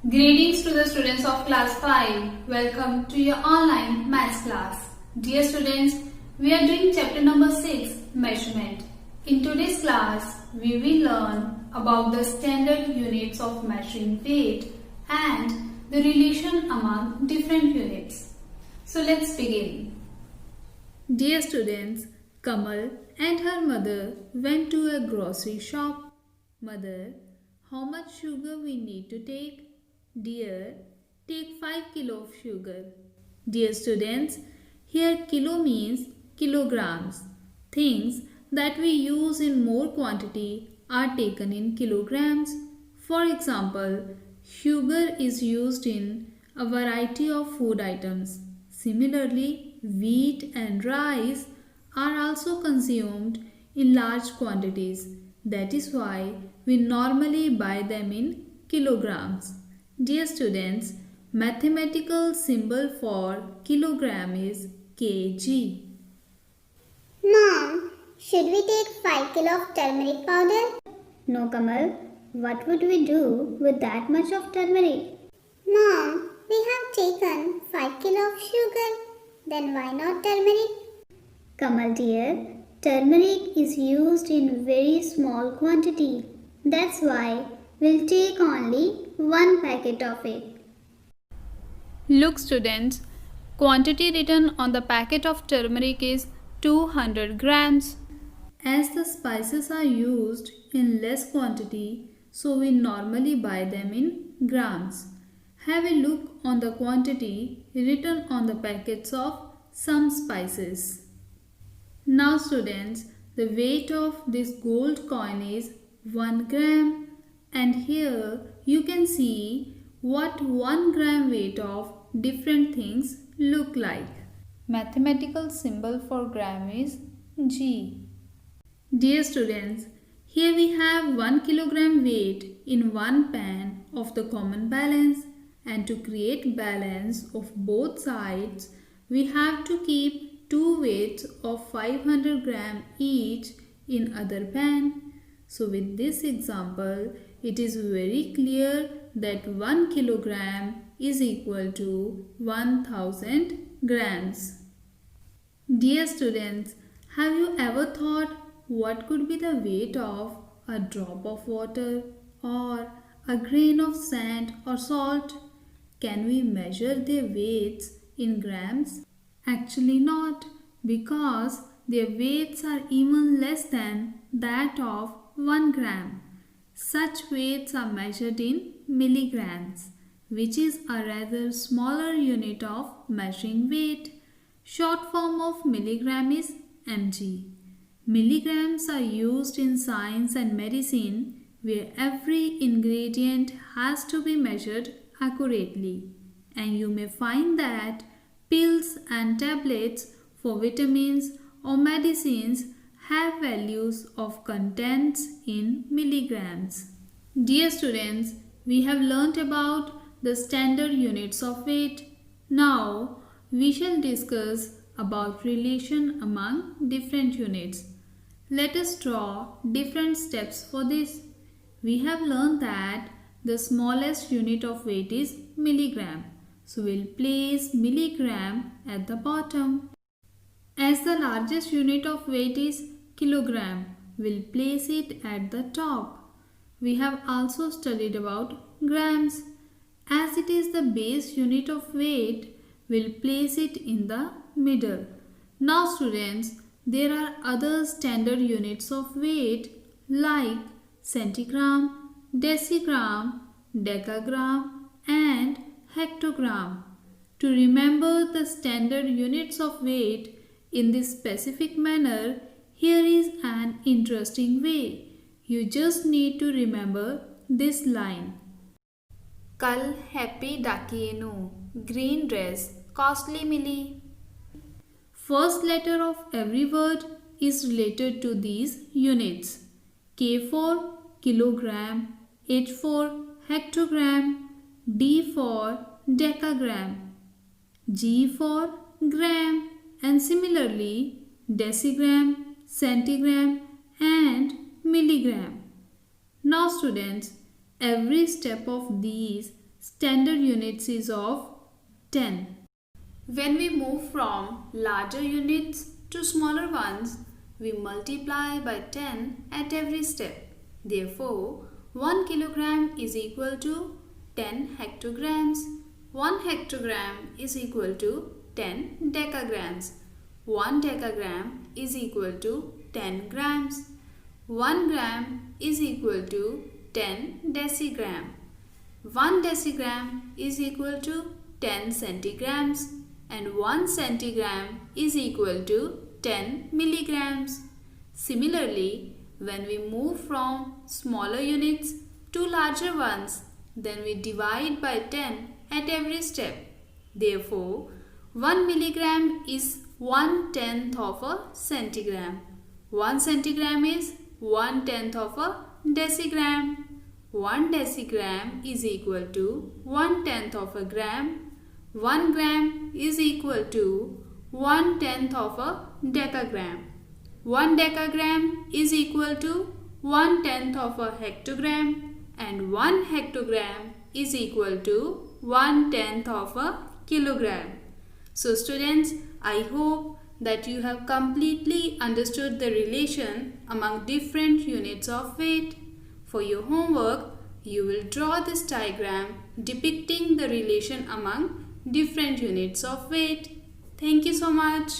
Greetings to the students of class 5. Welcome to your online maths class. Dear students, we are doing chapter number 6, measurement. In today's class, we will learn about the standard units of measuring weight and the relation among different units. So let's begin. Dear students, Kamal and her mother went to a grocery shop. Mother, how much sugar we need to take? Dear, take 5 kilo of sugar. Dear students, here kilo means kilograms. Things that we use in more quantity are taken in kilograms. For example, sugar is used in a variety of food items. Similarly, wheat and rice are also consumed in large quantities. That is why we normally buy them in kilograms. Dear students, mathematical symbol for kilogram is kg. Mom, should we take 5 kilo of turmeric powder? No, Kamal. What would we do with that much of turmeric? Mom, we have taken 5 kilo of sugar. Then why not turmeric? Kamal dear, turmeric is used in very small quantity. That's why we'll take only one packet of it. Look students, quantity written on the packet of turmeric is 200 grams. As the spices are used in less quantity, so we normally buy them in grams. Have a look on the quantity written on the packets of some spices. Now students, the weight of this gold coin is 1 gram, and here you can see what 1 gram weight of different things look like. Mathematical symbol for gram is G. Dear students, here we have 1 kilogram weight in one pan of the common balance, and to create balance of both sides, we have to keep two weights of 500 gram each in other pan. So with this example, it is very clear that 1 kilogram is equal to 1000 grams. Dear students, have you ever thought what could be the weight of a drop of water or a grain of sand or salt? Can we measure their weights in grams? Actually not, because their weights are even less than that of 1 gram. Such weights are measured in milligrams, which is a rather smaller unit of measuring weight. Short form of milligram is mg. Milligrams are used in science and medicine, where every ingredient has to be measured accurately, and you may find that pills and tablets for vitamins or medicines have values of contents in milligrams. Dear students, we have learnt about the standard units of weight. Now we shall discuss about relation among different units. Let us draw different steps for this. We have learned that the smallest unit of weight is milligram. So we'll place milligram at the bottom. As the largest unit of weight is kilogram, we'll place it at the top. We have also studied about grams. As it is the base unit of weight, we'll place it in the middle. Now students, there are other standard units of weight like centigram, decigram, decagram and hectogram. To remember the standard units of weight in this specific manner, here is an interesting way. You just need to remember this line. Kal happy dakienu, green dress, costly milli. First letter of every word is related to these units. K for kilogram, H for hectogram, D for decagram, G for gram, and similarly decigram, centigram and milligram. Now students, every step of these Standard units is of 10. When we move from larger units to smaller ones, we multiply by 10 at every step. Therefore, 1 kilogram is equal to 10 hectograms. 1 hectogram is equal to 10 decagrams. 1 decagram is equal to 10 grams. 1 gram is equal to 10 decigram. 1 decigram is equal to 10 centigrams. And 1 centigram is equal to 10 milligrams. Similarly, when we move from smaller units to larger ones, then we divide by 10 at every step. Therefore, 1 milligram is 1/10 of a centigram. 1 centigram is 1/10 of a decigram. 1 decigram is equal to 1/10 of a gram. 1 gram is equal to 1/10 of a decagram. 1 decagram is equal to 1/10 of a hectogram, and 1 hectogram is equal to 1/10 of a kilogram. So students, I hope that you have completely understood the relation among different units of weight. For your homework, you will draw this diagram depicting the relation among different units of weight. Thank you so much.